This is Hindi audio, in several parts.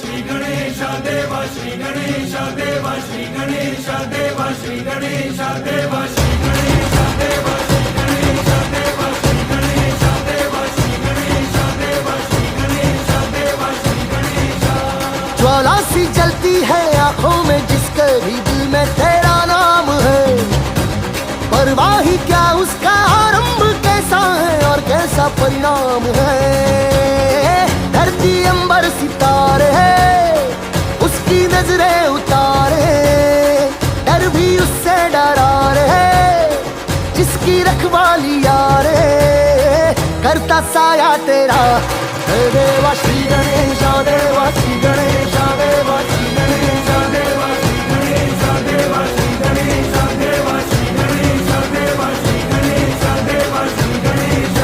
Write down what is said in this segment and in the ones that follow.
श्री गणेश देवा श्री गणेश देवा श्री गणेश देवा श्री गणेश देवा श्री गणेश देवा श्री गणेश देवा श्री गणेश देवा श्री गणेश देवा श्री गणेश देवा श्री गणेश। ज्वाला सी जलती है आंखों में जिसके भी दिल में तेरा नाम है, परवाह ही क्या उसका आरंभ कैसा है और कैसा परिणाम है। धरती अंबर सितारे है उसकी नजरें उतारे, डर भी उससे डरा रहे जिसकी रखवाली यारे। करता साया तेरा देवा श्री गणेश देवा श्री गणेश देवा श्री गणेश देवा श्री गणेश देवा श्री गणेश देवा श्री गणेश देवा श्री गणेश देवा श्री गणेश।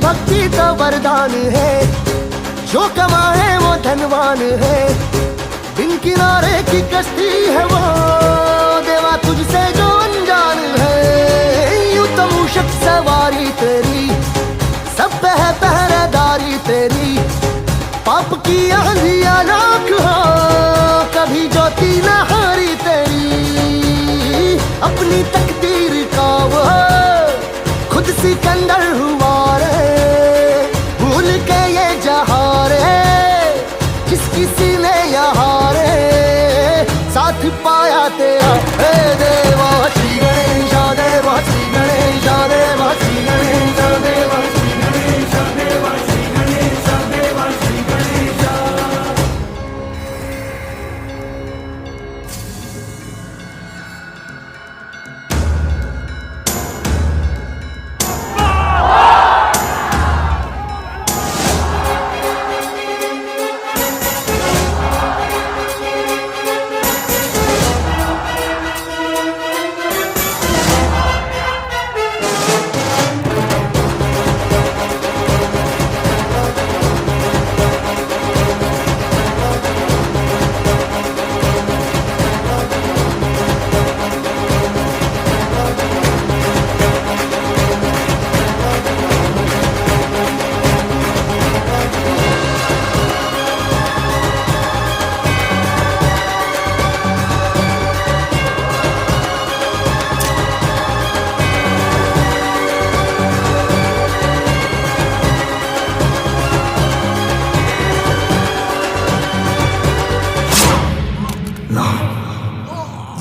भक्ति तो वरदान है, जो कमाए वो धनवान है। बिन किनारे की कश्ती है वो देवा तुझसे जो अनजान है। यूं तो मूषक सवारी तेरी सब पे है पहरेदारी तेरी, पाप की आंधियां नाक हो कभी ज्योति न हारी तेरी। अपनी तकदीर का वो खुद सिकंदर हुआ रे, भूल के ये जहां रे जिसकी सीने यहाँ रे साथ पाया तेरा। हे देवा श्री गणेश देवा श्री गणेश देवा श्री गणेश देवा श्री गणेश देवा श्री गणेश देवा श्री गणेश।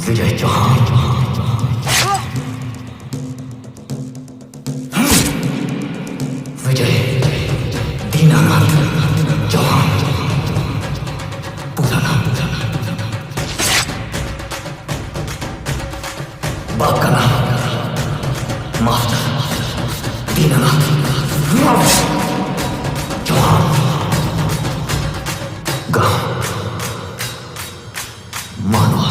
विजय चौहान, विजय दीनानाथ चौहान, पूरा नाम, बाप का नाम मास्टर दीनानाथ चौहान, गांव मानवा।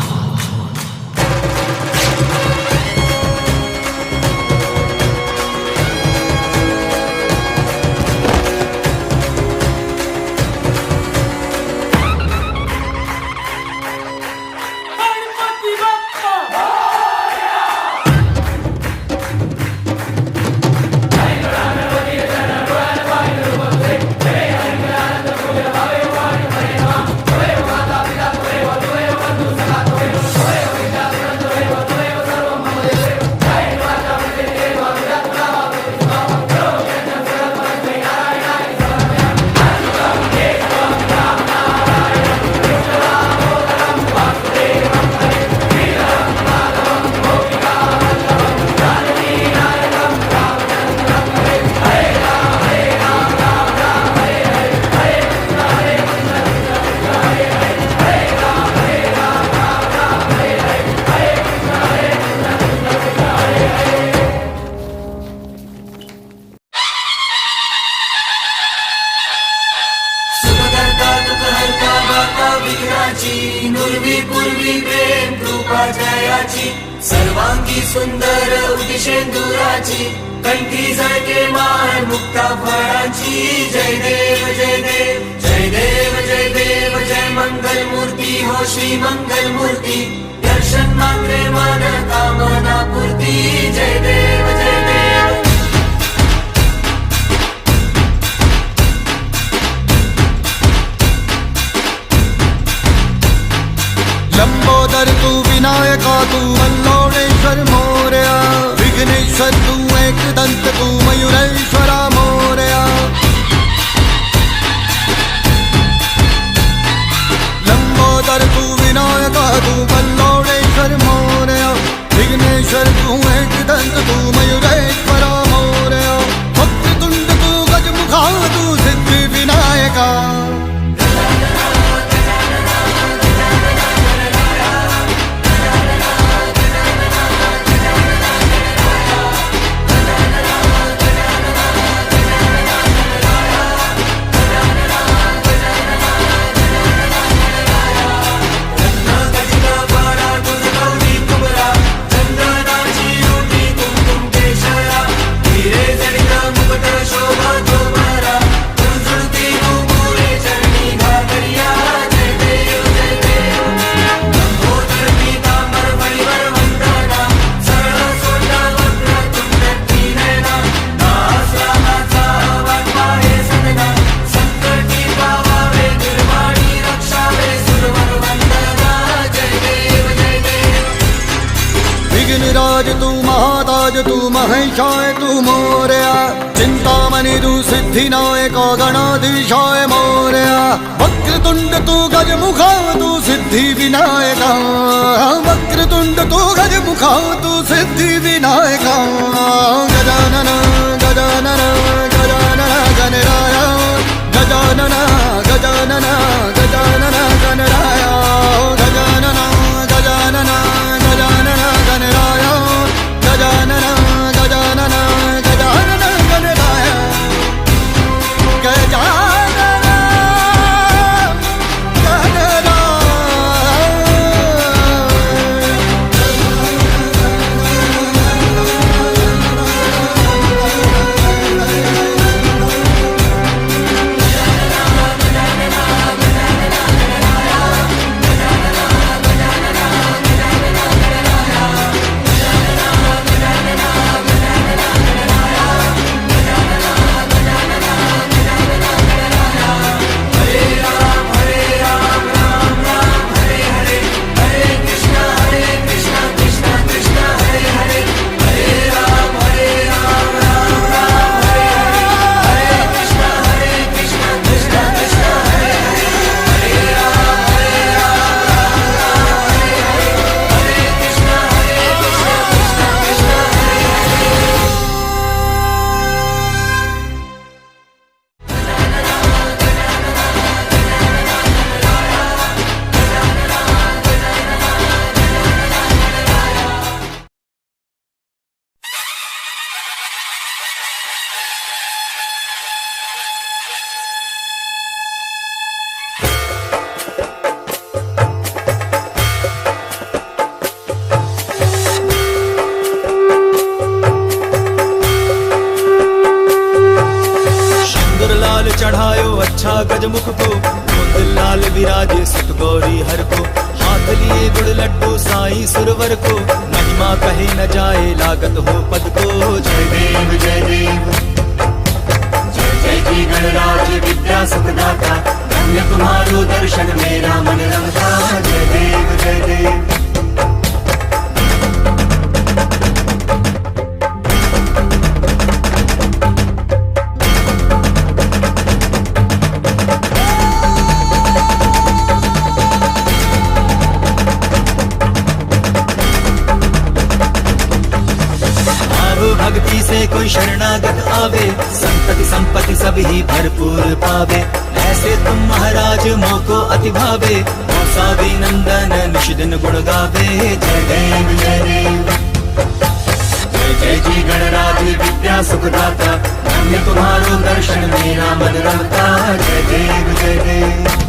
पूर्वी प्रेम कृपा जयाची सर्वांगी सुंदर उदिशेंदुराची कंठी झळके माळ मुक्ता फळांची जय देव जय देव जय देव जय देव जय मंगल मूर्ती हो श्री मंगल मूर्ती दर्शन मात्रे मन कामना पूर्ती जय देव जय देव लंबोदर तू विनायका तू मल्लोळेश्वर मोरया विघ्नेश्वर तू एकदंत तू मयुरेश्वरा मोरया लंबोदर तू विनायका तू मल्लोळेश्वर मोरया विघ्नेश्वर तू एकदंत तू मयुरेश्वरा मोरया वक्रतुंड तू गजमुखा तू सिद्धी विनायका विघ्नराज तू महाताज तू महेशाय तू मोरया चिंतामणि तू सिद्धिनायक गणाधीशाय मोरया वक्रतुंड तू गजमुखा तू सिद्धि विनायका वक्रतुंड तू गजमुखा तू सिद्धि विनायका गजानन गजानन गजानन गणराय गजानन गजानन गजानन गणराय गजानन गजानन गजानन गणराय गजानन गजानन गजानन गणराय गजानन चढ़ायो अच्छा गजमुख को कुंद लाल विराजे सुत गौरी हर को हाथ लिए गुड़ लड्डू साई सुरवर को महिमा कहे न जाए लागत हो पद को जय देव जय देव जय जय जी गणराज विद्या सुखदाता धन्य तुम्हारो दर्शन मेरा मन रमता जय देव जय देव भक्ति से कोई शरणागत आवे संतति संपत्ति सब ही भरपूर पावे ऐसे तुम महाराज मोको अति भावे मौसावी नंदन निश दिन गुण गावे जय देव जय देव जय जय जी गणराज विद्या सुखदाता धन्य तुम्हारो दर्शन मेरा मन रमता जय देव जय देव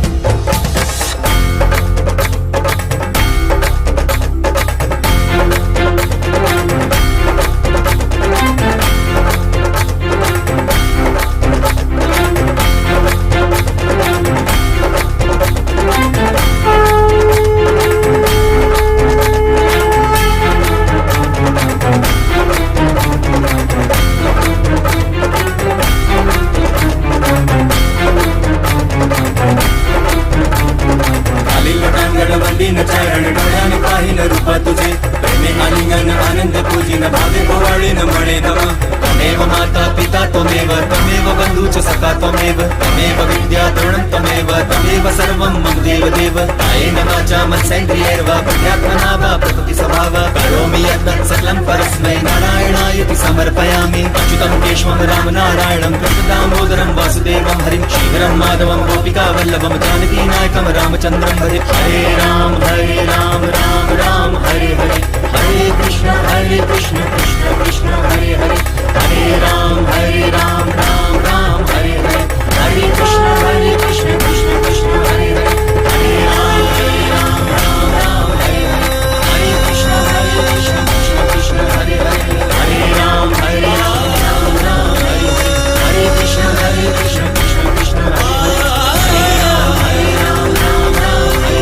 त्वमेव त्वमेव विद्या तरुणं त्वमेव त्वमेव सर्वं मम देवदेव कायेन वाचा मनसेन्द्रियैर्वा बुद्ध्यात्मना वा प्रकृति स्वभाव करोमि यत्तत् सकलं परस्मै नारायणायति समर्पयामि अच्युतं केशवं रामनारायणं कृष्णं दामोदरं वासुदेवं हरिं श्रीहरं माधवं गोपिकावल्लभं जानकीनायकं रामचन्द्रं हरे हरे राम राम राम हरे हरे हरे कृष्ण कृष्ण कृष्ण हरे हरे हरे राम राम राम हरे हरे हरे कृष्ण कृष्ण कृष्ण हरे हरे हरे राम राम राम हरे हरे हरे कृष्ण कृष्ण कृष्ण हरे हरे हरे राम राम राम हरे हरे हरे कृष्ण कृष्ण कृष्ण हरे हरे हरे राम राम राम हरे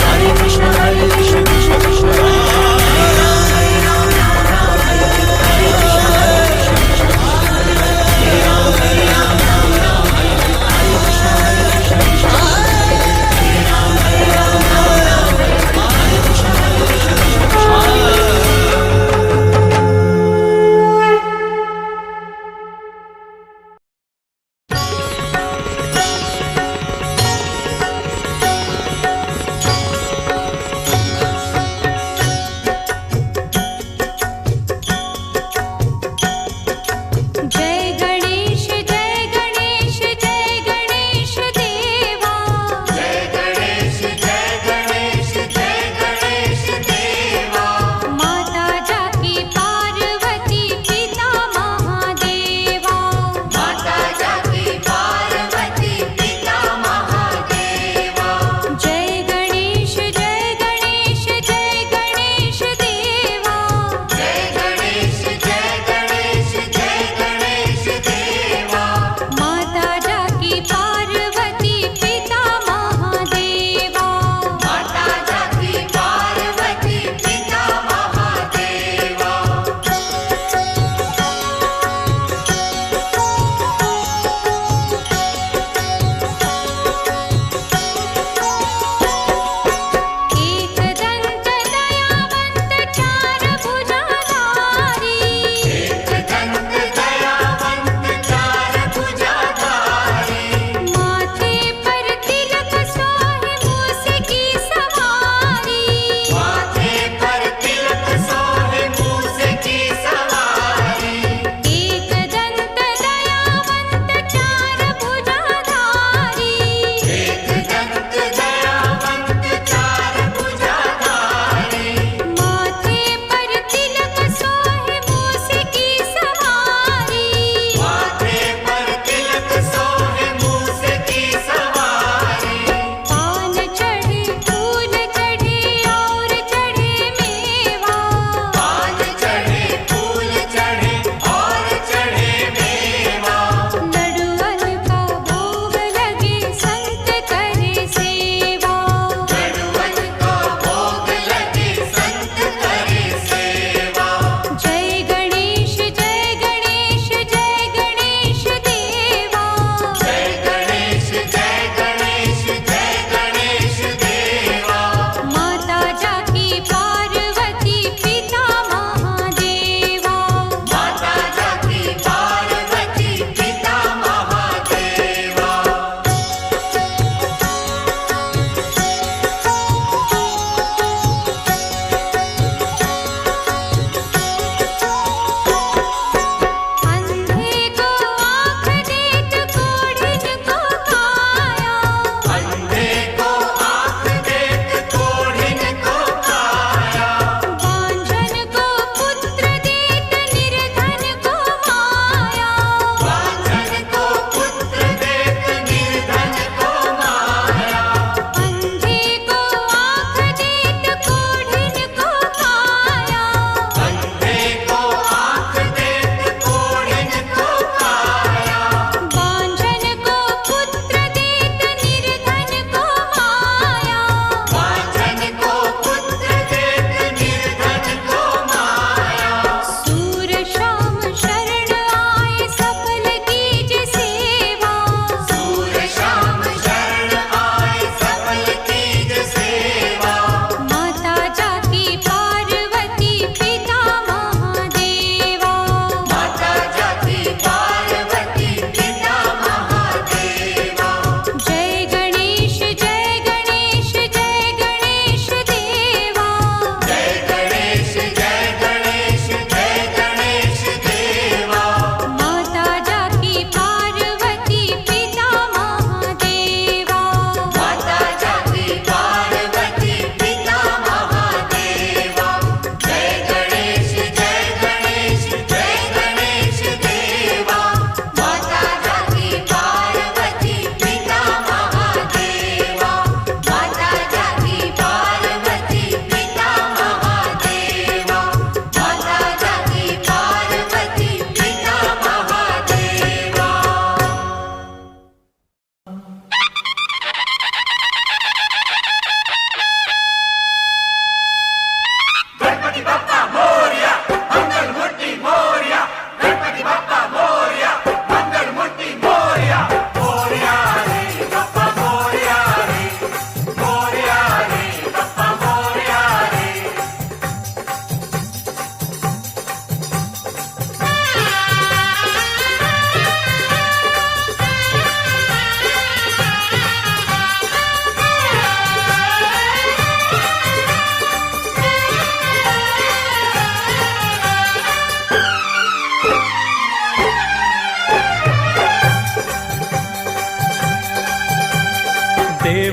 हरे हरे कृष्ण कृष्ण कृष्ण हरे हरे हरे राम राम राम हरे हरे हरे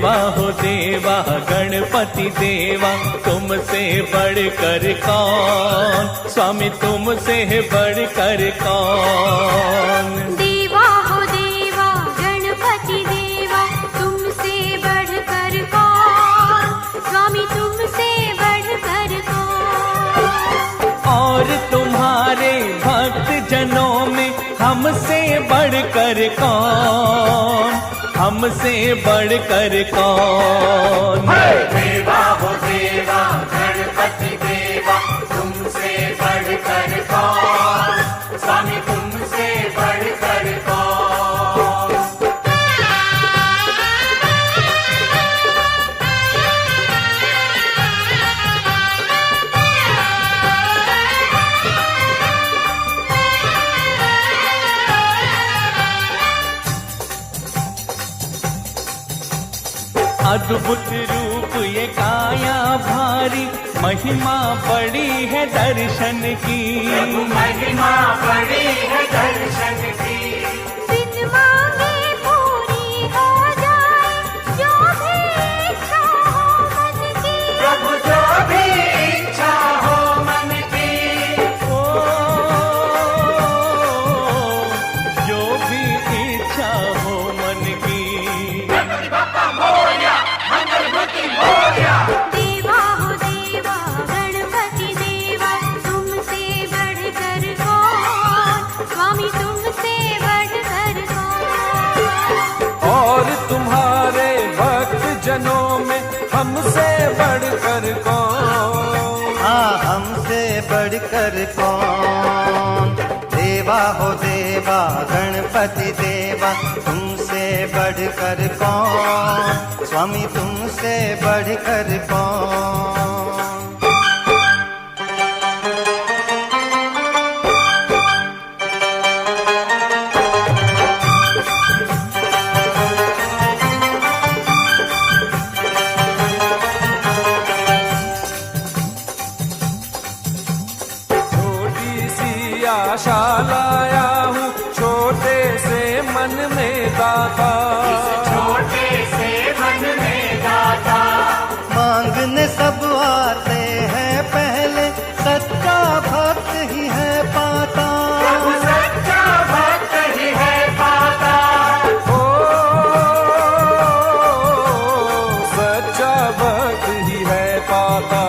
देवा हो देवा गणपति देवा, तुमसे बढ़कर कौन, स्वामी तुमसे बढ़कर कौन। देवा हो देवा गणपति देवा, तुमसे बढ़कर कौन, स्वामी तुमसे बढ़कर कौन। और तुम्हारे भक्त जनों में हमसे बढ़कर कौन, हमसे बढ़कर कौन। देवा हो देवा गणपति देवा, तुमसे बढ़कर कौन, स्वामी तुमसे बढ़कर कौन। अद्भुत रूप ये काया भारी, महिमा बड़ी है दर्शन की, महिमा बड़ी है दर्शन की। बिन मांगे पूरी हो जाए जो भी इच्छा हो मन की, प्रभु जो भी इच्छा हो मन की। ओ जो भी इच्छा हो मन की। गणपति बप्पा मोरया, मंगल मूर्ति मोरया। देवा हो देवा गणपति देवा, तुमसे बढ़कर कौन, स्वामी तुमसे बढ़कर कौन। और तुम्हारे भक्त जनों में हमसे बढ़कर कौन। हाँ हमसे बढ़कर कौन। देवा हो देवा गणपति देवा, तुमसे बढ़कर कौन, स्वामी तुमसे बढ़कर कौन। छोटी सी आशा लाया हूँ छोटे से मन में दाता, छोटे से मन में दाता। मांगने सब आते हैं पहले, सच्चा भक्त ही है पाता। प्रभु सच्चा भक्त ही है पाता। ओ सच्चा भक्त ही है पाता।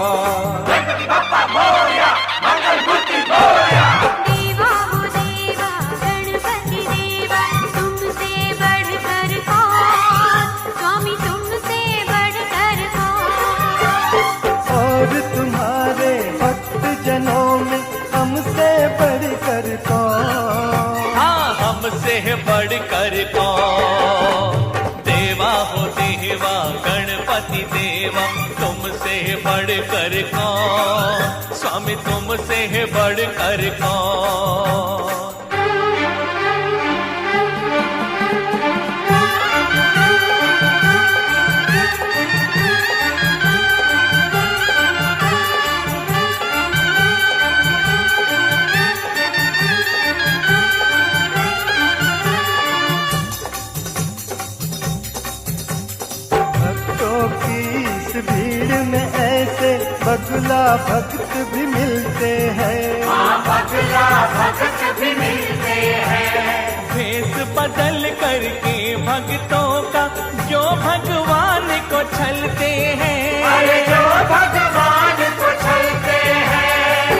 गणपति बप्पा मोरया, मंगल मूर्ति मोरया। देवा हो देवा गणपति देवा, तुमसे बढ़कर कौन, स्वामी तुमसे बढ़कर कौन। और तुम्हारे भक्त जनों में हमसे बढ़कर कौन। हाँ हमसे बढ़कर कौन। देवा हो देवा गणपति देवा, तुमसे बढ़कर कौन, स्वामी तुमसे बढ़कर कौन। भक्तों की इस भीड़ में ऐसे बगुला भक्त भी मिलते हैं। बगला भक्त भी मिलते हैं। भेष बदल करके भक्तों का जो भगवान को छलते हैं। अरे जो भगवान को छलते हैं।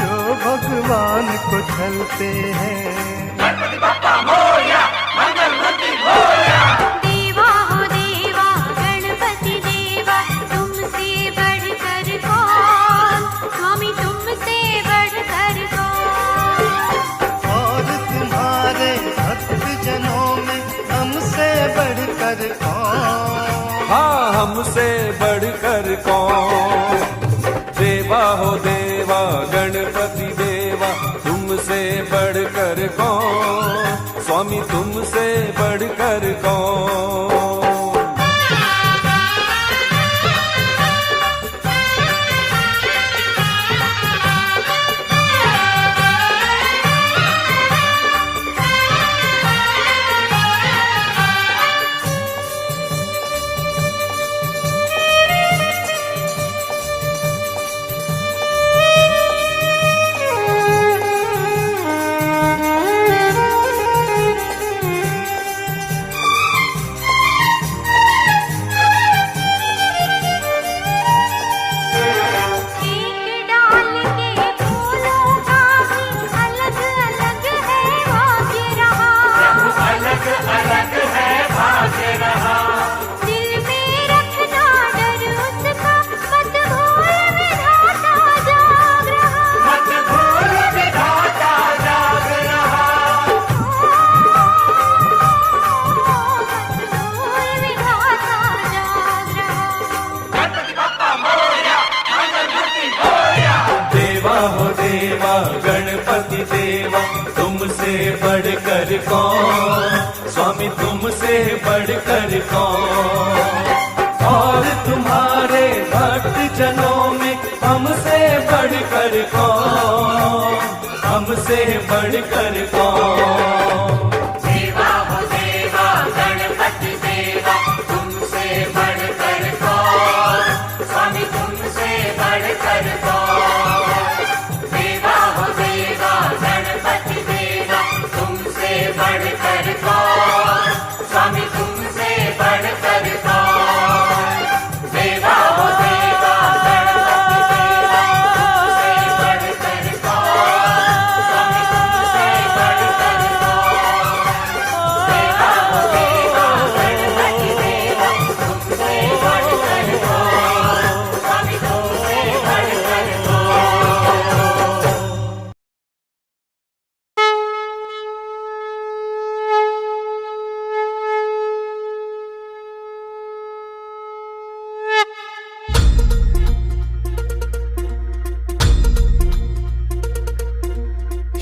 जो भगवान को छलते हैं। गणपति बप्पा मोरया, मंगल मूर्ति मोरया। देवा हो देवा गणपति देवा, तुमसे बढ़कर कौन, स्वामी तुमसे बढ़कर कौन। और तुम्हारे भक्त जनों में हमसे बढ़कर कौन। हाँ हमसे बढ़कर कौन। देवा हो देवा गणपति देवा, तुमसे बढ़कर कौन, स्वामी तुमसे बढ़कर कौन। तुमसे बढ़कर कौन। और तुम्हारे भक्त जनों में हमसे बढ़कर कौन, हमसे बढ़कर कौन। देवा हो देवा गणपति देवा तुमसे बढ़कर कौन, स्वामी तुमसे बढ़कर कौन। देवा हो देवा गणपति देवा तुमसे बढ़कर कौन, स्वामी तुमसे बढ़कर कौन। देवा हो देवा गणपति देवा तुमसे बढ़कर कौन, स्वामी तुमसे बढ़कर कौन। देवा हो देवा गणपति देवा तुमसे बढ़कर कौन, स्वामी तुमसे बढ़कर कौन।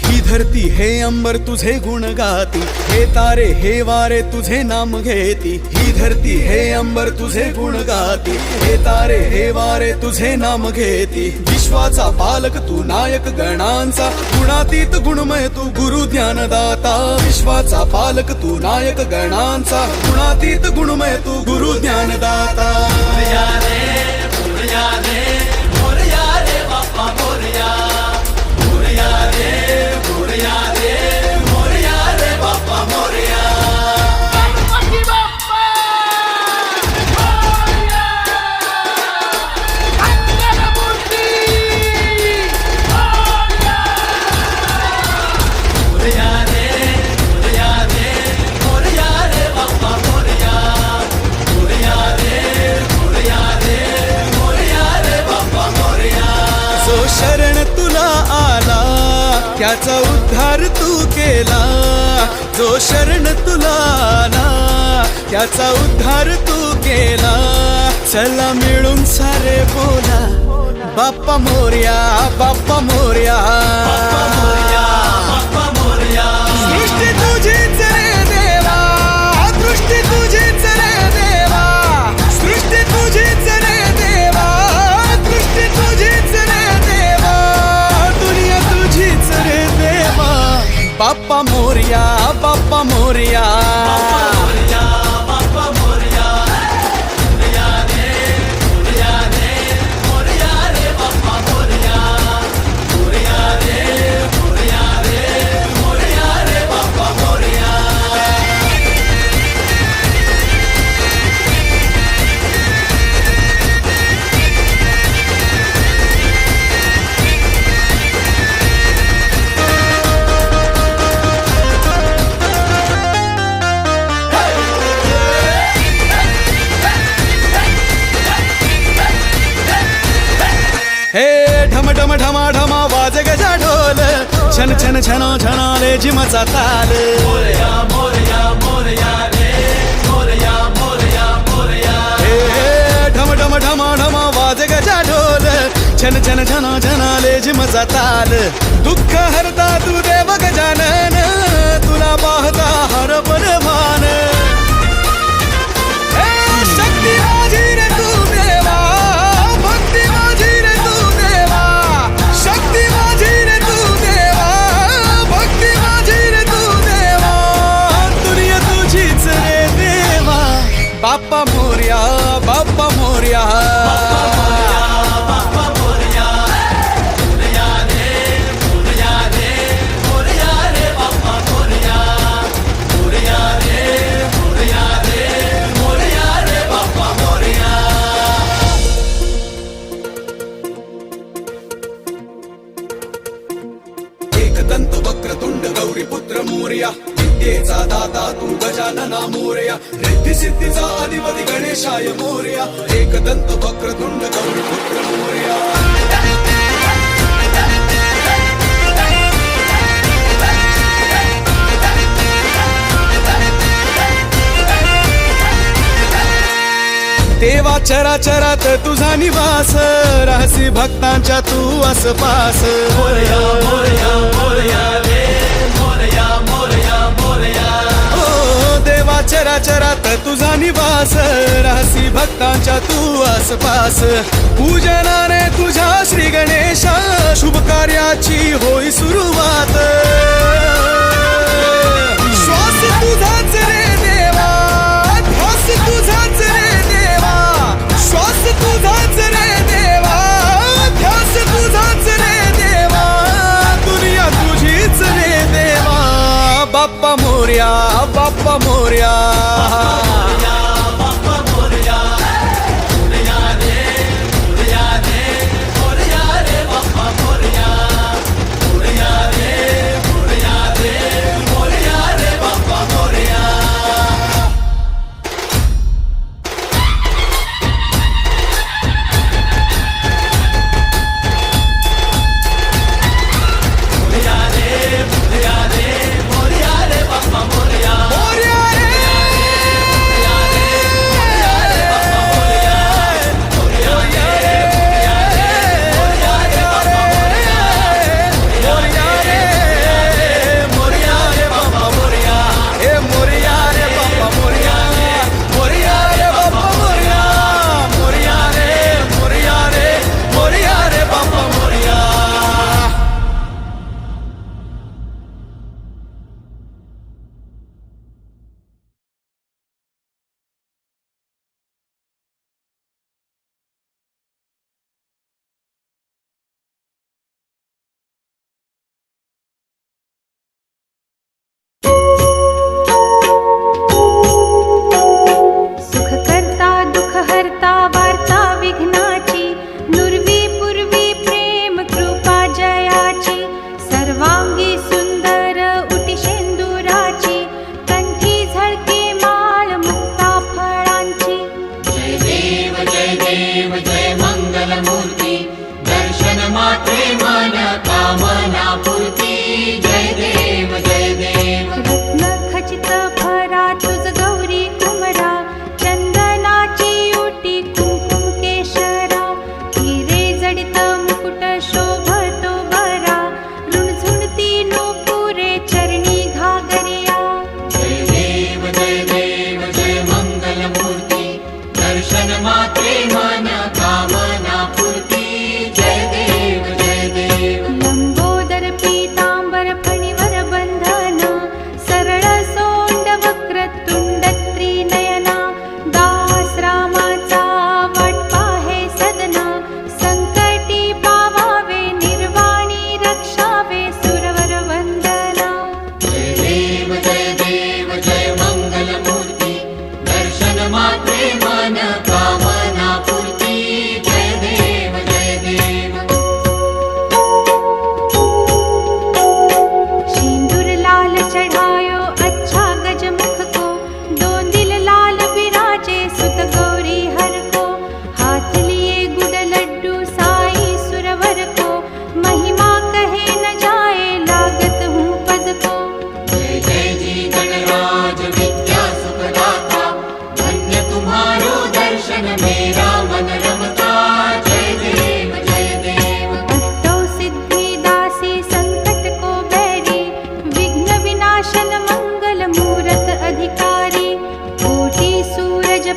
ही धरती हे अंबर तुझे गुण गाती, हे तारे हे वारे तुझे नाम घेती। ही धरती हे अंबर तुझे गुण गाती, हे तारे हे वारे तुझे नाम घेती। विश्वाचा पालक तू नायक गणांचा, गुणातीत गुणमय तू गुरु ज्ञानदाता। विश्वाचा पालक तू नायक गणांचा, गुणातीत गुणमय तू गुरु ज्ञानदाता। मोरया रे मोरया रे मोरया रे बाप्पा मोरया, मोरया रे मोरया रे मोरया रे बाप्पा मोरया। गणपती बाप्पा मोरया, मंगलमूर्ती मोरया। मोरया रे मोरया रे मोरया रे बाप्पा मोरया, मोरया रे मोरया रे मोरया रे बाप्पा मोरया। जो शरण तुला आला त्याचा उद्धार तू केला, जो शरण तुला आला त्याचा उद्धार तू केला। चला मिळून सारे बोला बाप्पा मोरया, बाप्पा मोरया, बाप्पा मोरया, बाप्पा मोरया। सृष्टी तुझीच रे देवा, दृष्टी तुझीच रे देवा, सृष्टी तुझीच रे देवा, दृष्टी तुझीच रे देवा, दुनिया तुझीच रे देवा। बाप्पा मोरया, बाप्पा मोरया, बाप्पा मोरया, बाप्पा मोरया। मोरया रे मोरया रे मोरया रे बाप्पा मोरया, मोरया रे मोरया रे मोरया रे बाप्पा मोरया। हे ढम ढम ढमा ढमा वाज गजा ढोल, छन छन छनो छनाले जिमचा ताल। मोरया मोरया मोरया रे मोरया मोरया मोरया। हे ढम ढम ढमा ढमा वाज गजा ढोल, छन छन छनो छनाले जिमचा ताल। दुःख हरता तू देव गजानन, तुला पाहता हर बलवान। हे शक्ती माझी रे तू देवा, भक्ती माझी रे तू देवा, शक्ती माझी रे तू देवा, भक्ती माझी रे तू देवा, दुनिया तुझीच रे देवा। बाप्पा मोरया, बाप्पा मोरया, बाप्पा मोरया, बाप्पा मोरया। मोरया रे मोरया रे मोरया रे बाप्पा मोरया, मोरया रे मोरया रे मोरया रे बाप्पा मोरया। एकदंत वक्रतुंड गौरीपुत्र मोरया, विद्येचा दाता तू गजानना मोरया, रिद्धी सिद्धीचा अधिपती गणेशाय मोरया। एकदंत वक्रतुंड गौरीपुत्र मोरया। देवा चराचरात तुझा निवास, रहसी भक्तांच्या तू आसपास। मोरया मोरया मोरया रे मोरया मोरया मोरया। ओ देवा चराचरात तुझा निवास राहसी भक्तांच्या तू आसपास पूजनाने तुझ्या श्री गणेशा शुभ कार्याची होई सुरुवात श्वास तुझाच रे देवा ध्यास तुझाच रे देवा श्वास तुझाच रे देवा ध्यास तुझाच रे देवा दुनिया तुझीच रे देवा बाप्पा मोरया बाप्पा मोरया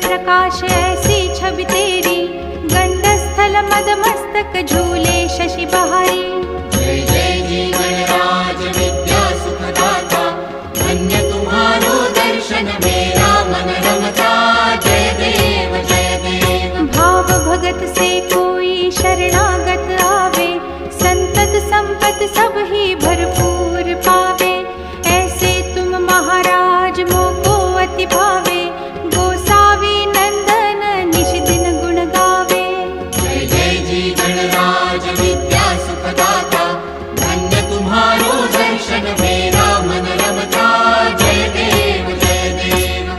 प्रकाश ऐसी छवि तेरी गंडस्थल मद मस्तक झूले शशि बहारी जय जय जी गणराज विद्या सुखदाता धन्य तुम्हारो दर्शन मेरा मन रमता जय देव जय देव भाव भगत से कोई शरणागत आवे संतत संपत सब ही भरपूर पावे ऐसे तुम महाराज मोको अति भावे गोसावी नंदन निश दिन गुण गावे जय जय जी गणराज विद्या सुखदाता धन्य तुम्हारो दर्शन मेरा मन रमता जय देव जय देव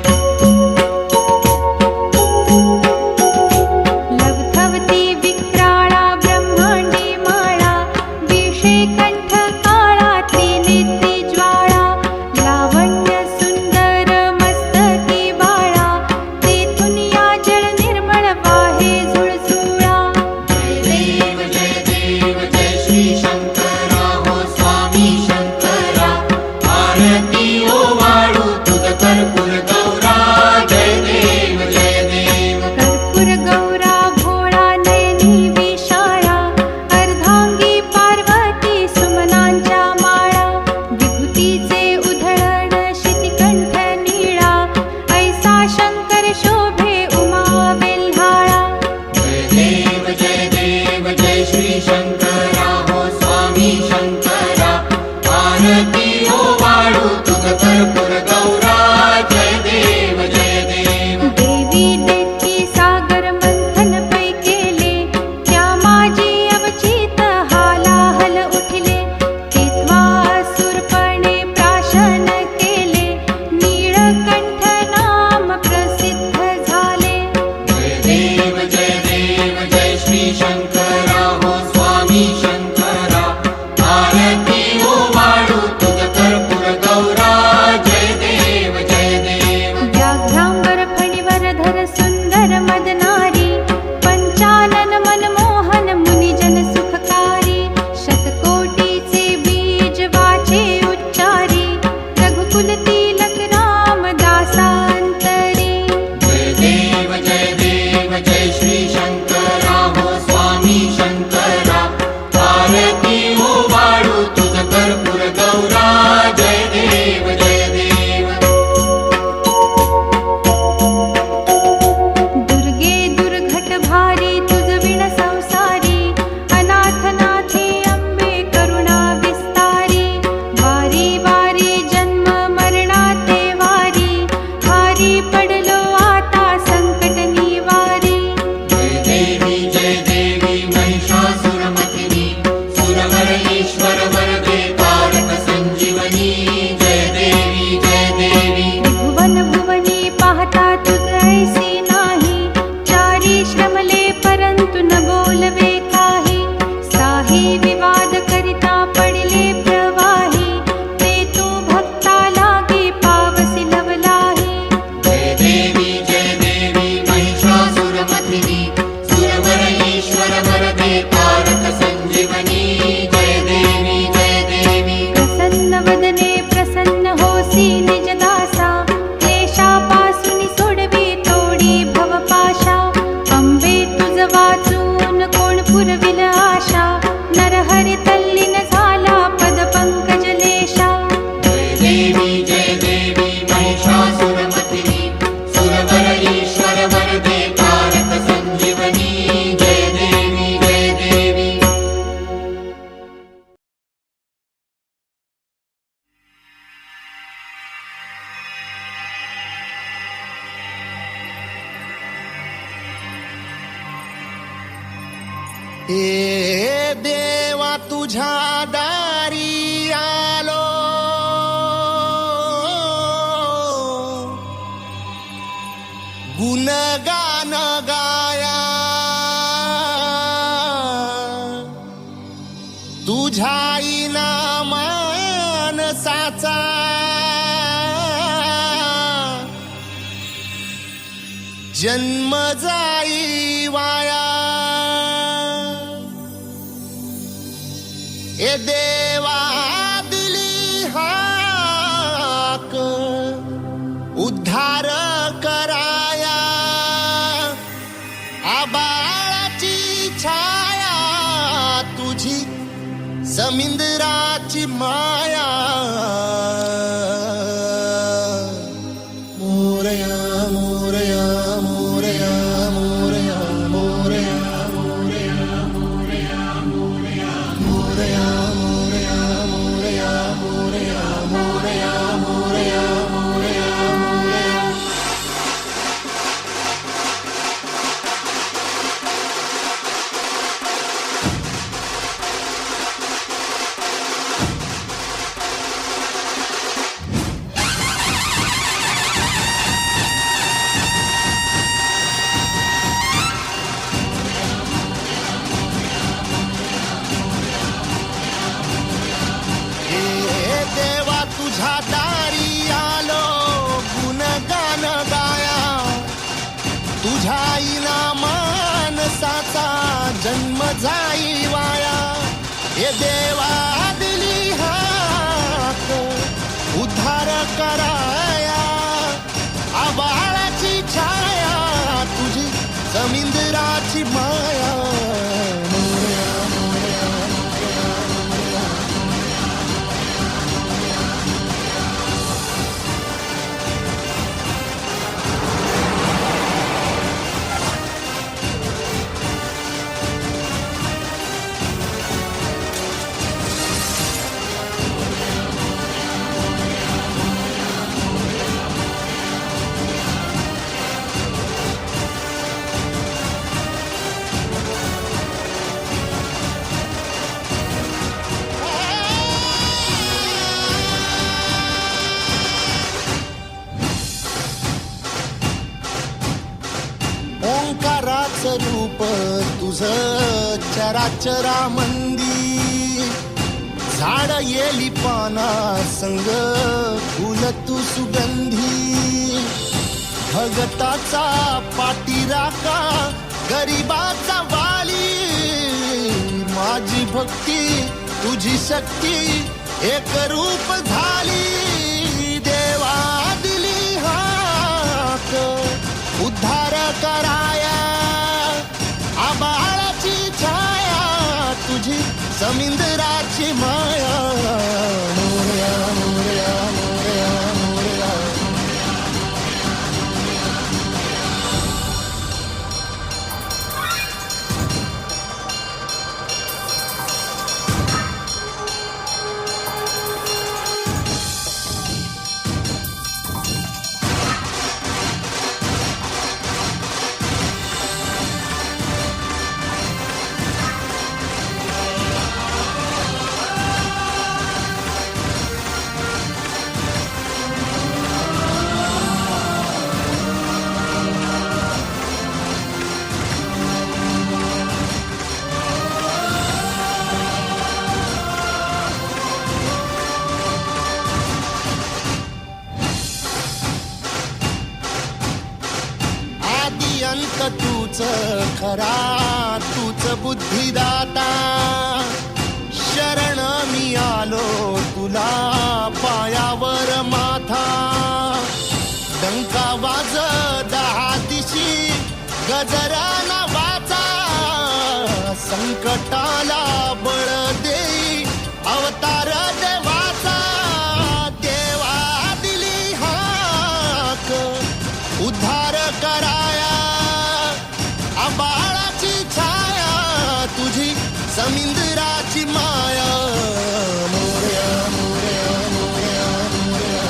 पायी पडलो आता संकट निवारी. जय देवी महिषासुरमर्दिनी सुरवर ईश्वर वरदे तारक संजीवनी. जय देवी भुवन भुवनी पाहता तुझ ऐसी नाही. चारी श्रमले परंतु न बोलवे काही. साही विवाद करिता पडले प्रवाही. ते तू भक्ता लागे पावसी लवलाही. जय देवी महिषासुरमर्दिनी सुरवर ईश्वर वरदे तारक संजीवनी. जय देवी प्रसन्न वदने प्रसन्न होसी निज दासा. क्लेशापासून सोडवी तोडी भवपाशा. अंबे तुझ वाचून कोण पुरविल आशा. नरहरी तल्लीन झाला पद पंकजलेशा. जय देवी महिषासुरमर्दिनी सुरवर ईश्वर वरदे तारक संजीवनी. जय देवी ए देवा तुझ्या दारी आलो. गुणगान गाया तुझ्या मानसाचा. जन्म जाई वाया. ए देवा दिली हाक उद्धार कराया. आबाळाची छाया तुझी समिंदराची माया. मोरया मोरया मोरया मोरया मोरया मोरया मोरया मोरया मोरया मोरया मोरया मोरया मोरया मोरया मोरया. देवा तुझ्या दारी आलो. गुणगान गाया तुझ्या मानसाचा. जन्म जाई वाया. हे देवा दिली हाक उद्धार कराया. आबाळाची छाया तुझी समिंदराची माया. ओंकाराचं रूप तुझं चराचरामंदी. झाड येली पाना संग फुल तू सुगंधी. भगताचा पाठीराखा गरीबाचा वाली. माझी भक्ती तुझी शक्ती एक रूप झाली. देवा दिली हाक उद्धार कराया. आबाळाची छाया तुझी समिंदराची माया. मोरया मोरया मोरया मोरया. संत तूच खरा, तूच बुद्धिदाता. शरण मी आलो तुला, पायावर माथा. डंका वाज 10 दिशी, गजरा वाचा. संकटाला बळ देई अवतार देवाचा. देवा दिली हाक उद्धार कराया. आबाळाची छाया तुझी, समिंद्राची माया. मोरया मोरया मोरया मोरया.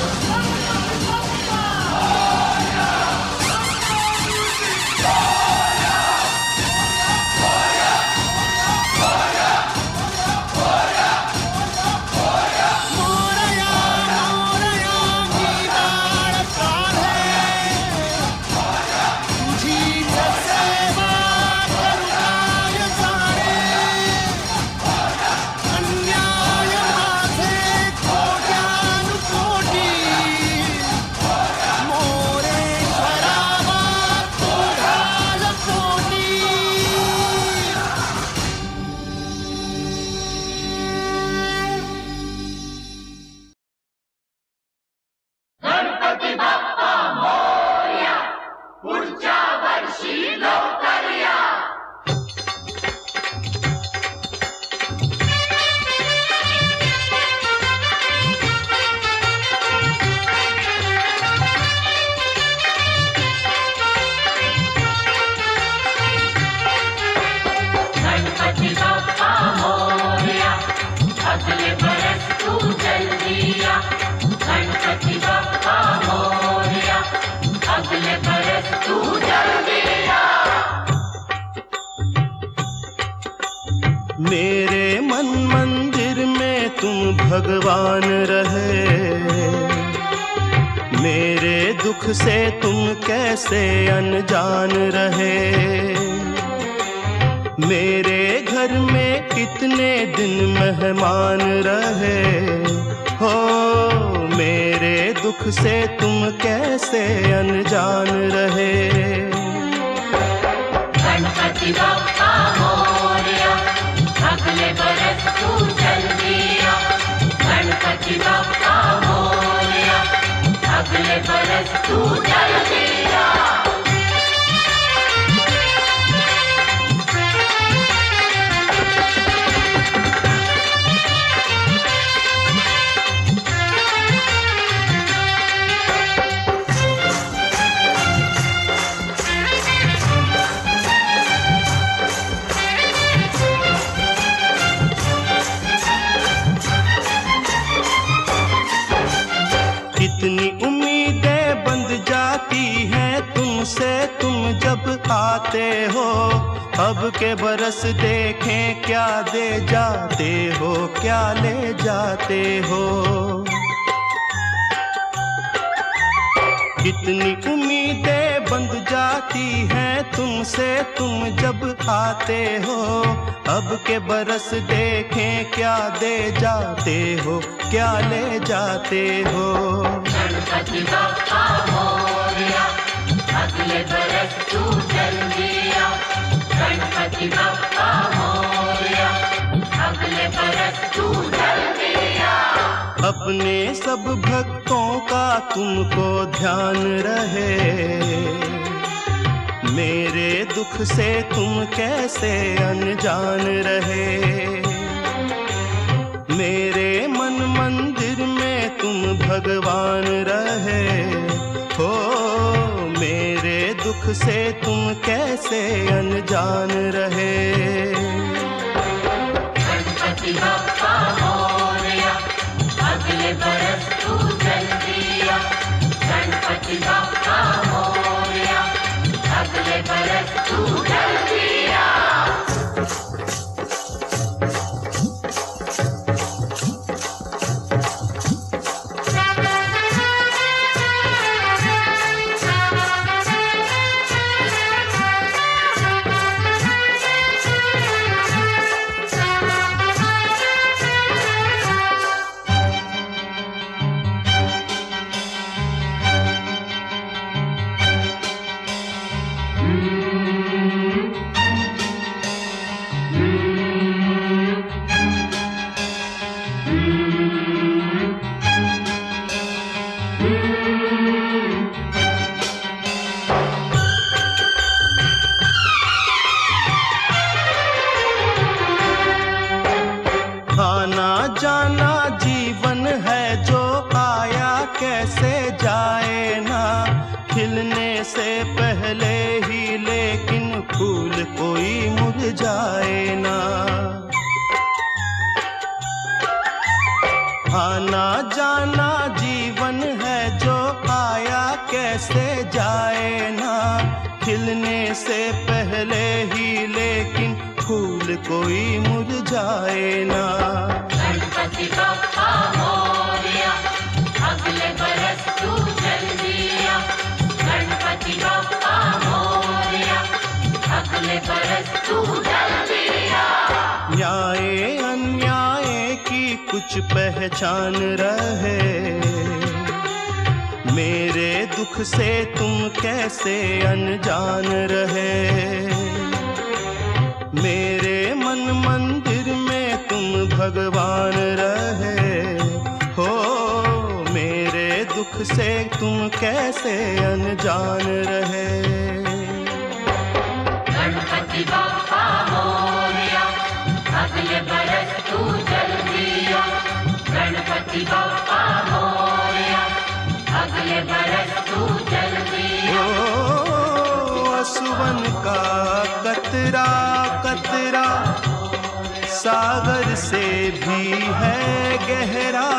मेरे मन मंदिर में तुम भगवान रहे. मेरे दुख से तुम कैसे अनजान रहे. मेरे घर में कितने दिन मेहमान रहे हो. मेरे दुख से तुम कैसे अनजान रहे. गणपति बप्पा मोरया, अगले बरस तू चल दिया. गणपति बप्पा मोरया, अगले बरस तू चल दिया. कितनी उम्मीदें बंध जाती हैं तुमसे तुम जब आते हो. अब के बरस देखें क्या दे जाते हो, क्या ले जाते हो. कितनी उम्मीदें बंध जाती हैं तुमसे तुम जब आते हो. अब के बरस देखें क्या दे जाते हो, क्या ले जाते हो. गणपति बप्पा मोरया, अगले बरस तू चल दिया. गणपति बप्पा मोरया, अगले बरस तू चल दिया. अपने सब भक्तों का तुमको ध्यान रहे. मेरे दुख से तुम कैसे अनजान रहे. मेरे मन मंदिर में तुम भगवान रहे हो. मेरे दुख से तुम कैसे अनजान रहे. गणपति बप्पा मोरया, अगले बरस तू चल दिया. गणपति बप्पा मोरया, अगले बरस तू चल दिया. से पहले ही लेकिन फूल कोई मुरझाए ना। आना जाना जीवन है जो आया कैसे जाए ना। खिलने से पहले ही लेकिन फूल कोई मुरझाए ना। गणपति बप्पा मोरया, अगले बरस तू जल्दी आ। गणपति बप्पा मोरया, अगले बरस तू जल्दी आ। न्याय अन्याय की कुछ पहचान रहे, मेरे दुख से तुम कैसे अनजान रहे। मेरे मन मंदिर में तुम भगवान रहे हो, मेरे दुख से तुम कैसे अनजान रहे। गणपति बप्पा मोरया, अगले बरस तू जल्दी आ। गणपति बप्पा मोरया, अगले बरस तू जल्दी आ। असुवन का कतरा कतरा सागर से भी है गहरा,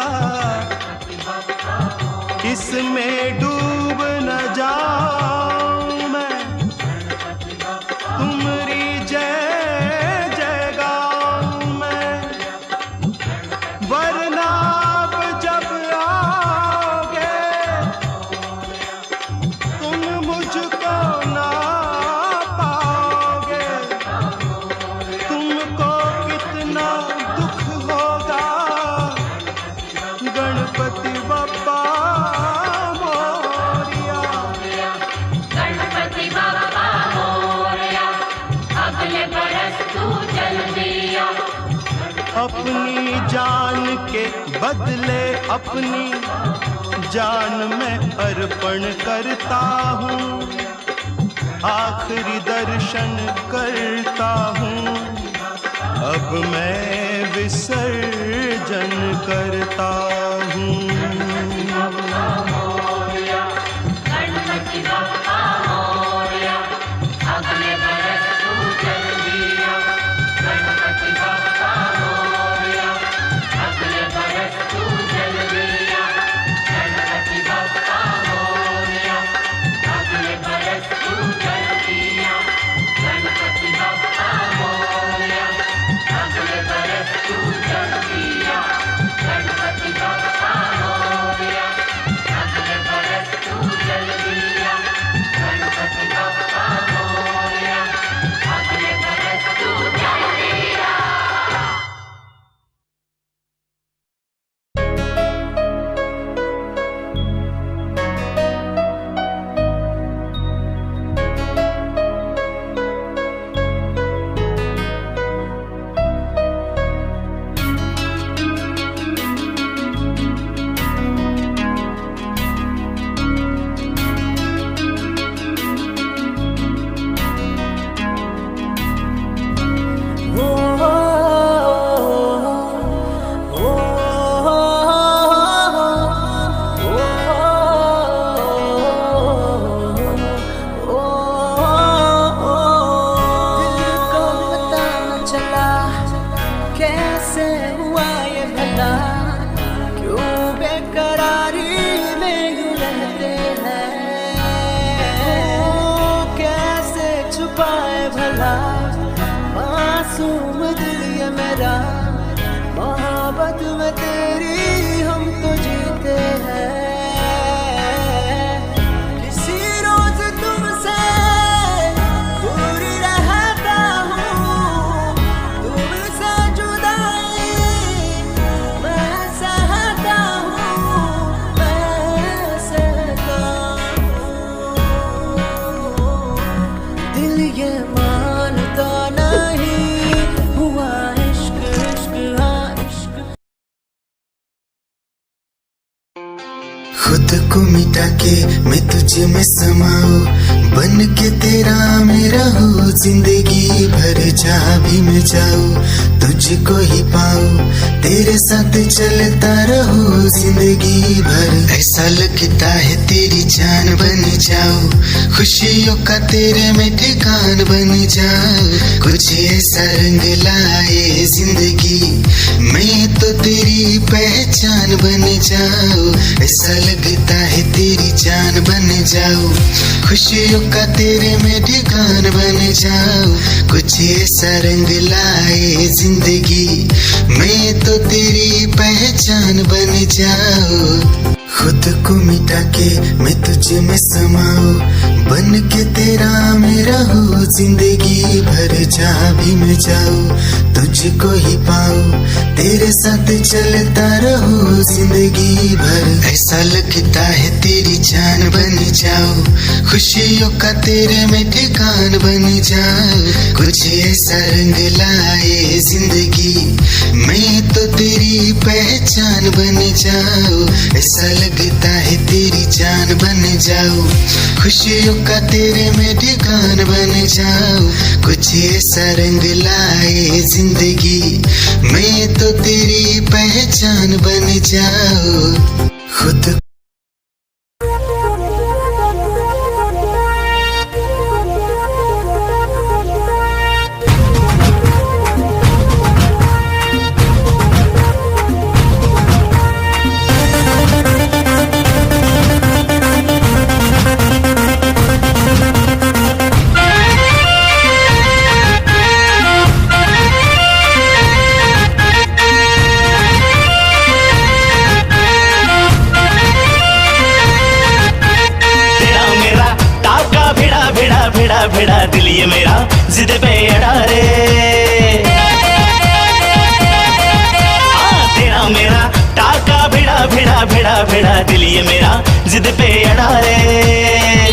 इसमें डूब न जाऊं मैं, तुम्हारी जय जय गाऊं मैं। वरना जब आओगे तुम मुझको ना पाओगे, तुमको कितना दुख होगा। गणपति बप्पा मोरया, गणपति बप्पा मोरया, अगले बरस तू जल्दी आ। अपनी जान के बदले अपनी जान में अर्पण करता हूँ, आखिरी दर्शन करता हूँ, अब मैं विसर्जन करता हूँ। गणपति बप्पा मोरया, अगले बरस तू जल्दी आ। गणपति बप्पा मोरया, अगले बरस तू जल्दी आ। गणपति बप्पा मोरया, अगले बरस तू जल्दी आ। गणपति बप्पा मोरया, अगले बरस तू जल्दी आ। गणपति बप्पा मोरया, अगले बरस तू जल्दी आ। गणपति बप्पा मोरया, अगले बरस तू जल्दी आ। मासूम दिल ये मेरा, मोहब्बत में तेरी हम तो जीते हैं। किसी रोज तुमसे दूर रहता हूँ, तुमसे जुदाई मैं सहता हूँ, मैं सहता हूँ। दिल ये मानता नहीं हुआ इश्क, इश्क हाँ इश्क। खुद को मिटा के मैं तुझे में समाऊं, बन के तेरा मैं रहूं जिंदगी भर, जहाँ भी मैं जाऊं तुझको ही पाऊं, तेरे साथ चलता रहूं जिंदगी भर। ऐसा लगता है तेरी जान बन जाऊं, खुशियों का तेरे में ठिकान बन जाऊं। कुछ ऐसा रंग लाए जिंदगी, मैं तो तेरी पहचान बन जाऊं। ऐसा लगता है तेरी जान बन जाऊं, खुशियों का तेरे में ठिकान बन जाऊं। कुछ ऐसा रंग लाए जिंदगी, मैं तो तेरी पहचान बन जाऊं। खुद को मिटा के मैं तुझ में समाऊं, बन के तेरा मैं रहूं जिंदगी भर। जहाँ भी मैं जाऊं तुझको ही पाऊं, तेरे साथ चलता रहूं जिंदगी भर। ऐसा लगता है तेरी जान बन जाऊं, खुशियों का तेरे में ठिकान बन जाऊं। कुछ ऐसा रंग लाए जिंदगी, मैं तो तेरी पहचान बन जाऊं। ऐसा लगता है तेरी जान बन जाऊं, खुशियों का तेरे में ठिकान बन जाऊं। कुछ ऐसा रंग लाए जिंदगी, मैं तो तेरी पहचान बन जाऊं। खुद भिड़ा दिल ये मेरा जिद पे अड़ा रे। तेरा मेरा टाका भिड़ा दिल ये मेरा जिद पे अड़ा रे।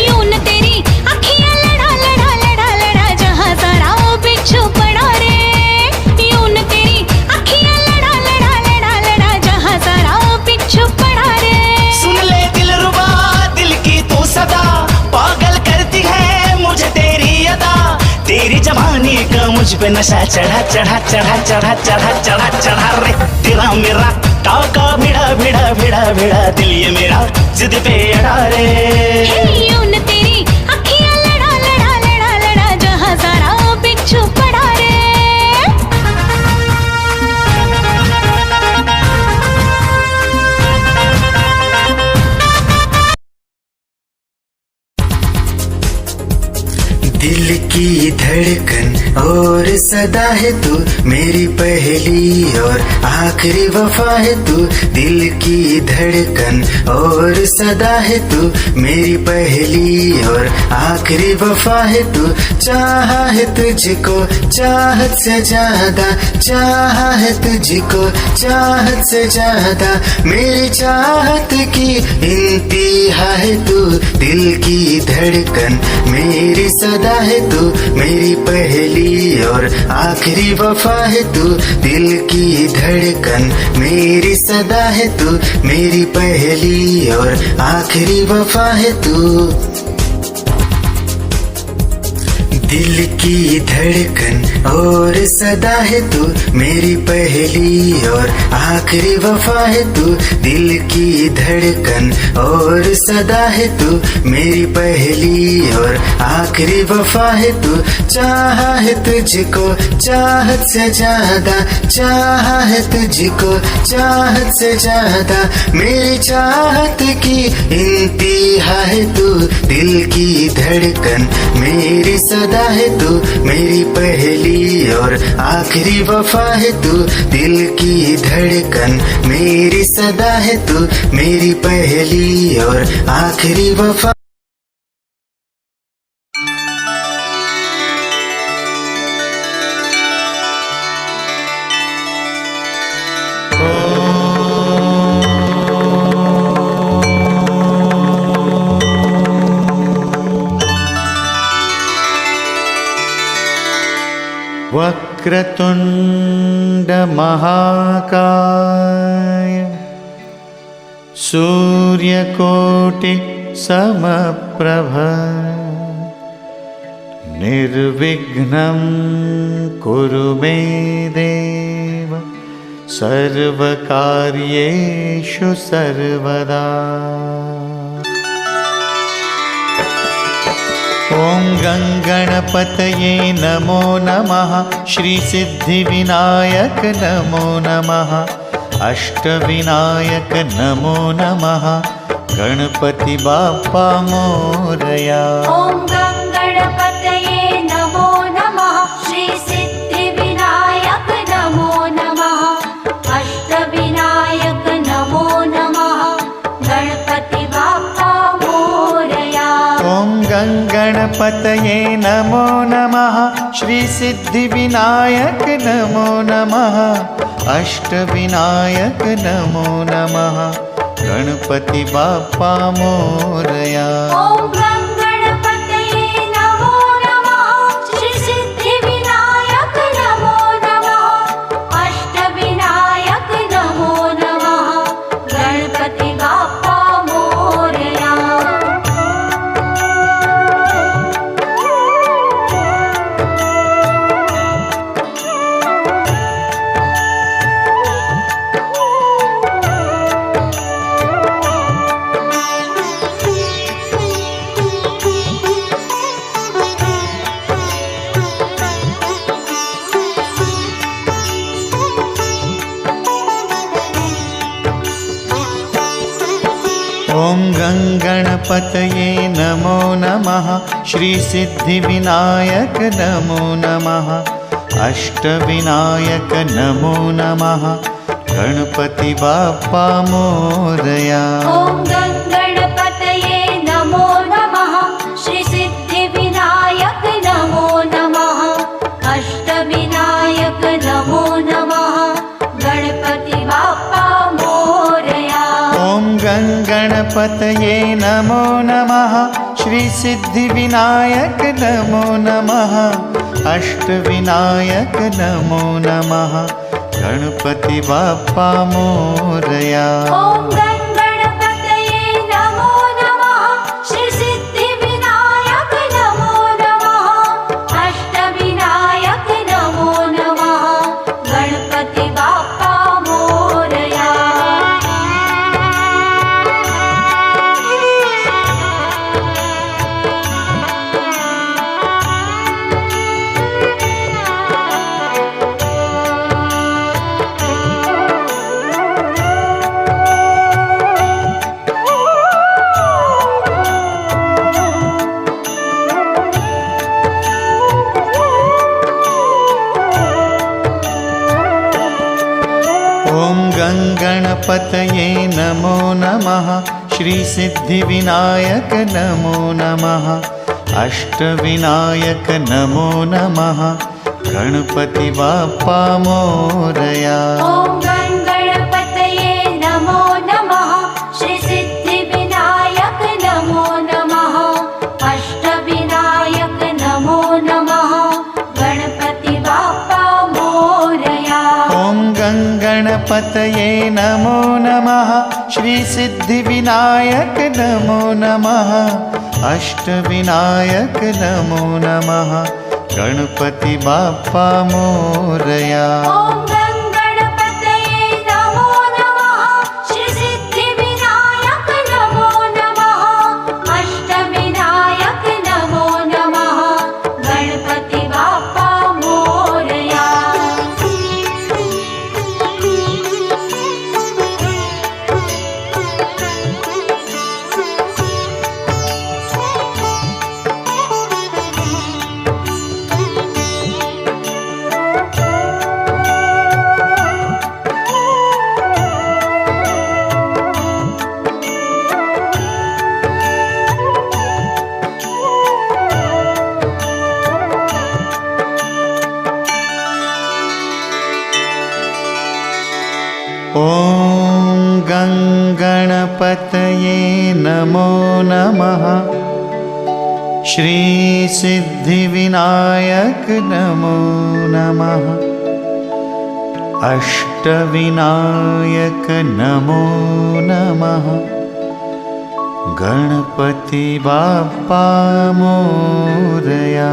यूं न तेरी अखियां लड़ा जहाँ सारा वो बिच्छू पड़ा रे। यूं न तेरी अखियां लड़ा जहाँ सारा वो बिच्छू पड़ा रे। सुन ले दिलरुबा दिल की तू सदा, पागल करती है मुझे तेरी अदा। तेरी जवानी का मुझ पे नशा चढ़ा रे। तेरा मेरा टाका भिड़ा दिल ये मेरा जिद पे अड़ा रे। यूं न तेरी अखियां लड़ा जहाँ सारा वो बिच्छू पड़ा रे। दिल की धड़कन और सदा है तू, मेरी पहली और आखिरी वफा है तू। दिल की धड़कन और सदा है तू, मेरी पहली और आखिरी वफा है तू। चाहा है तुझको चाहत से ज्यादा, चाहा है तुझको चाहत से ज्यादा। मेरी चाहत की इंतहा है तू, दिल की धड़कन मेरी सदा है तू, मेरी पहली और आखिरी वफा है तू। दिल की धड़कन मेरी सदा है तू, मेरी पहली और आखिरी वफा है तू। दिल की धड़कन और सदा है तू, मेरी पहली और आखिरी वफा है तू। दिल की धड़कन और सदा है तू, मेरी पहली और आखिरी वफा है तू। चाहा है तुझको चाहत से ज्यादा, चाहा है तुझको चाहत से ज्यादा। मेरी चाहत की इंतहा है तू, दिल की धड़कन मेरी सदा है तू, मेरी पहली और आखिरी वफा है तू। दिल की धड़कन मेरी सदा है तू, मेरी पहली और आखिरी वफा। वक्रतुंड महाकाय सूर्यकोटि समप्रभ निर्विघ्नं कुरु मे देव सर्वकार्येषु सर्वदा। ॐ गणपतये नमो नमः, श्रीसिद्धिविनायक नमो नमः, अष्टविनायक नमो नमः, गणपति बाप्पा मोरया। ॐ गणपतये नमो नमः, श्रीसिद्धिविनायक नमो नमः, अष्टविनायक नमो नमः, गणपति बाप्पा मोरया। ॐ गणपतये नमो नमः, श्रीसिद्धिविनायक नमो नमः, अष्टविनायक नमो नमः, गणपति बाप्पा मोरया। ॐ गणपतये नमो नमः, श्रीसिद्धिविनायक नमो नमः, अष्टविनायक नमो नमः, गणपति बाप्पा मोरया। ॐ गणपतये नमो नमः, श्रीसिद्धिविनायक नमो नमः, अष्टविनायक नमो नमः, गणपति बाप्पा मोरया। ॐ गणपतये नमो नमः, श्रीसिद्धिविनायक नमो नमः, अष्टविनायक नमो नमः, गणपति बाप्पा मोरया। ॐ गणपतये नमो नमः, श्रीसिद्धिविनायक नमो नमः, अष्टविनायक नमो नमः, गणपति बाप्पा मोरया। ॐ गणपतये नमो नमः, श्रीसिद्धिविनायक नमो नमः, अष्टविनायक नमो नमः, गणपति बाप्पा मोरया। ॐ गणपतये नमो नमः, श्रीसिद्धिविनायक नमो नमः, अष्टविनायक नमो नमः, गणपति बाप्पा मोरया। ॐ गणपतये नमो नमः, श्रीसिद्धिविनायक नमो नमः, अष्टविनायक नमो नमः, गणपति बाप्पा मोरया। ॐ गणपतये नमो नमः, श्रीसिद्धिविनायक नमो नमः, अष्टविनायक नमो नमः, गणपति बाप्पा मोरया। ॐ गणपतये नमो नमः, श्रीसिद्धिविनायक नमो नमः, अष्टविनायक नमो नमः, गणपति बाप्पा मोरया। ॐ गणपतये नमो नमः, श्रीसिद्धिविनायक नमो नमः, अष्टविनायक नमो नमः, Ganpati Bappa Morya.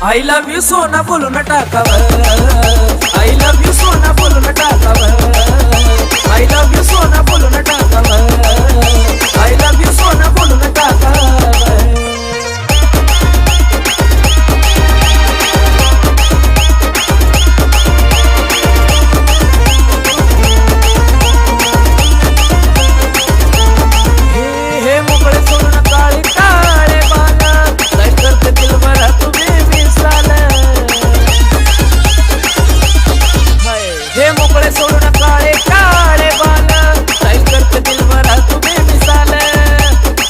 I love you सोना बोलून टाकावं, I love you सोना बोलून टाकावं, I love you सोना बोलून टाकावं, I love you सोना बोलून टाकावं। हे मोकळे सोडून काळे काळे बाल, काय करते दिलभरा तुम्ही मिसाल। हे मोकळे सोडून काळे काळे बाल, काय करते दिलभरा तुम्ही मिसाल।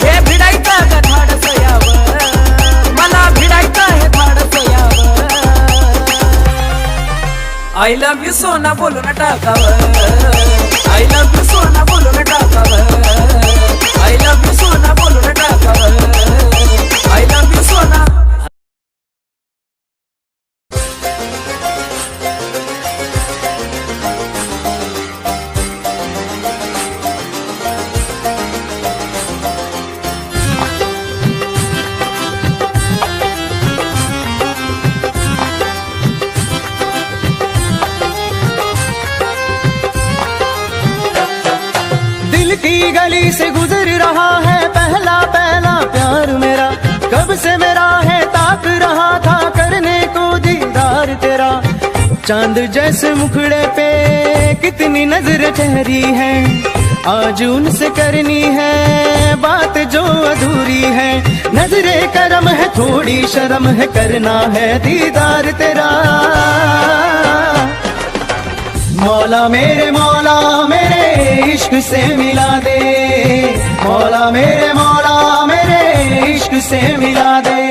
हे भिडायचं का धाडस यावं, मला भिडायचं हे धाडस यावं। I love you सोना बोलून टाकावं, I love you सोना बोलून टाकावं, I love you सोना बोलून टाकावं, I love you सोना। दिल की गली से गुजर रहा है पहला पहला प्यार मेरा, कब से मेरा है ताक रहा था करने को दीदार तेरा। चांद जैसे मुखड़े पे कितनी नजर ठहरी है, आज उनसे करनी है बात जो अधूरी है। नजरे करम है थोड़ी शर्म है, करना है दीदार तेरा। मौला मेरे इश्क से मिला दे, मौला मेरे इश्क से मिला दे।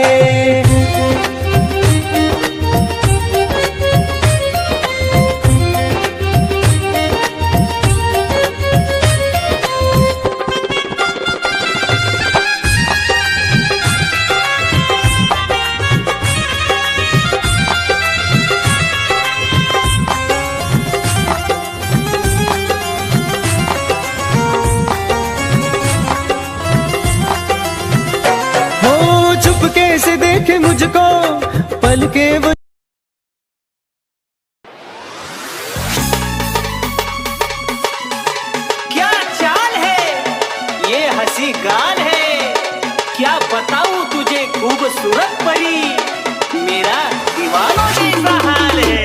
चुपके से देखे मुझको पल के वो, क्या चाल है ये हंसी गाल है, क्या बताऊं तुझे खूबसूरत परी, मेरा दीवानों जैसा हाल है।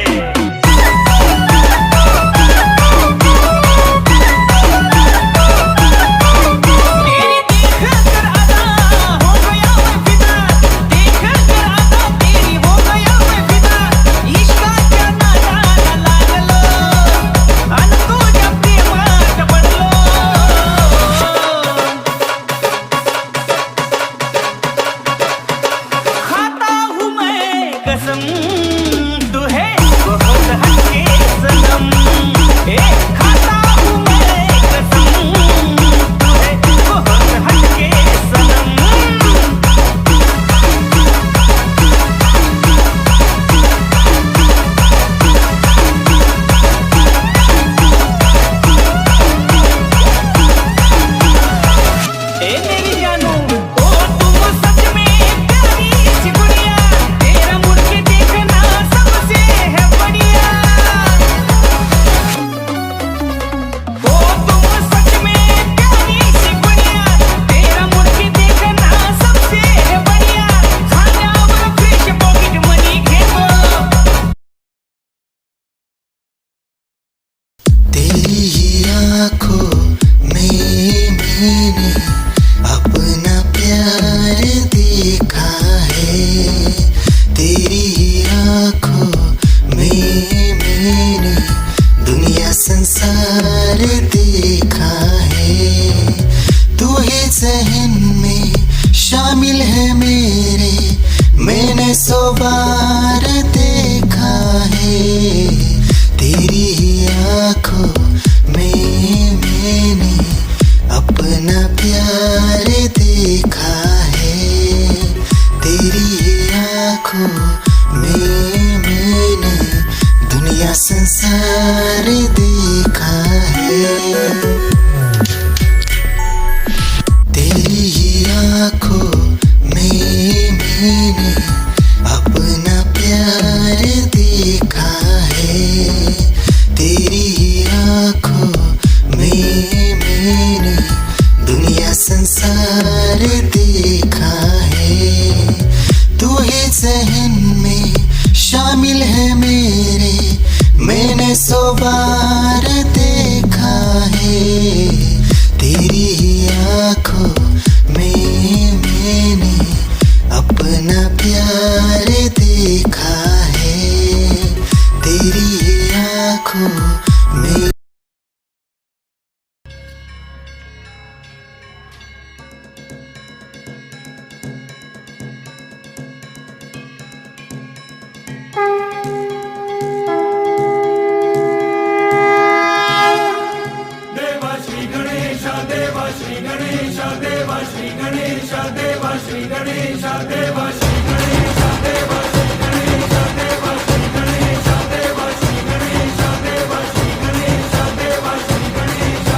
अपना प्यार देखा है, तेरी प्यार देखा है, तेरी ही आँखों में मैंने अपना प्यार देखा है, तेरी ही आँखों में मैंने दुनिया संसार देखा है, तू ही ज़हन में शामिल है मेरे, मैंने 100 बार देखा है, तेरी ही आँखों में मैंने अपना प्यार देखा है, तेरी ही आँखों में। देवा श्री गणेश देवा श्री गणेश देवा श्री गणेश देवा श्री गणेश देवा श्री गणेश देवा श्री गणेश देवा श्री गणेश देवा श्री गणेश देवा श्री गणेश देवा श्री गणेश।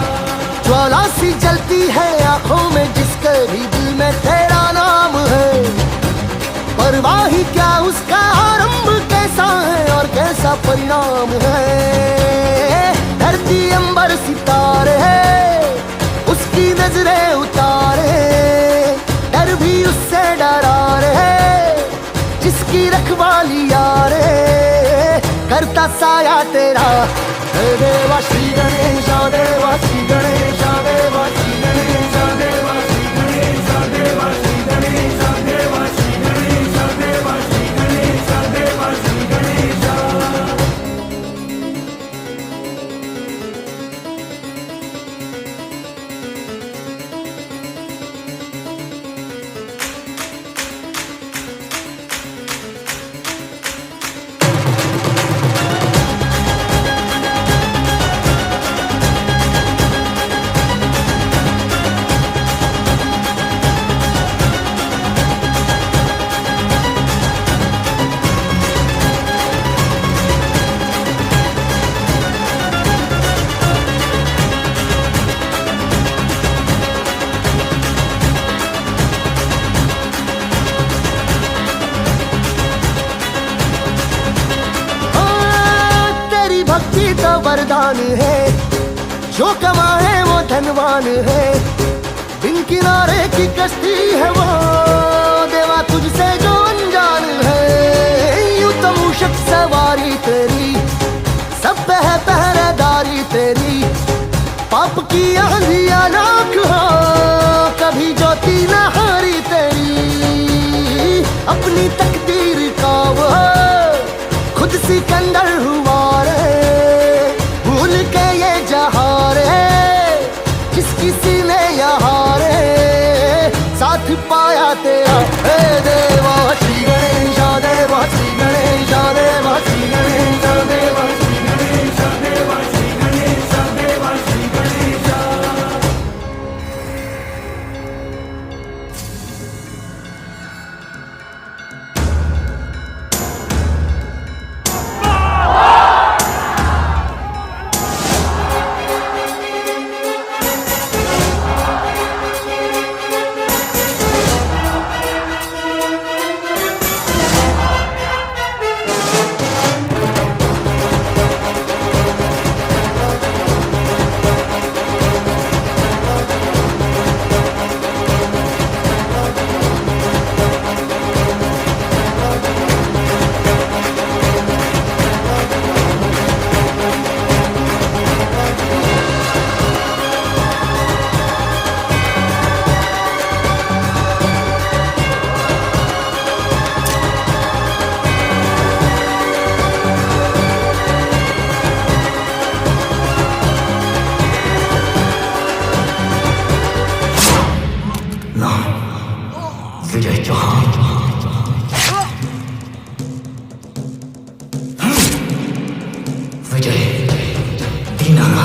ज्वाला सी जलती है आंखों में जिसके भी दिल में तेरा नाम है, परवाह ही क्या उसका आरंभ कैसा है और कैसा परिणाम है, धरती अंबर सितारे उसकी नजरें उतारे, डर भी उससे डरा रे जिसकी रखवाली यारे, करता साया तेरा हे देवा श्री गणेश देवा श्री गणेश देवा श्री गणेश देवा श्री गणेश देवा श्री गणेश देवा श्री गणेश देवा श्री गणेश देवा श्री गणेश। वरदान है, जो कमाए वो धनवान है, बिन किनारे की कश्ती है वो देवा तुझसे जो अनजान है, यूं तो मूषक सवारी तेरी सब पे है पहरेदारी तेरी, पाप की आंधियां नाक हो कभी ज्योति न हारी तेरी, अपनी तकदीर का वो खुद सिकंदर हुआ रे, भूल के ये जहां रे जिसकी सीने यहाँ रे, साथ पाया तेरा हे देवा श्री गणेश देवा श्री गणेश देवा श्री गणेश देवा श्री गणेश देवा श्री गणेश देवा श्री गणेश। विजय चौहान, विजय दीनानाथ।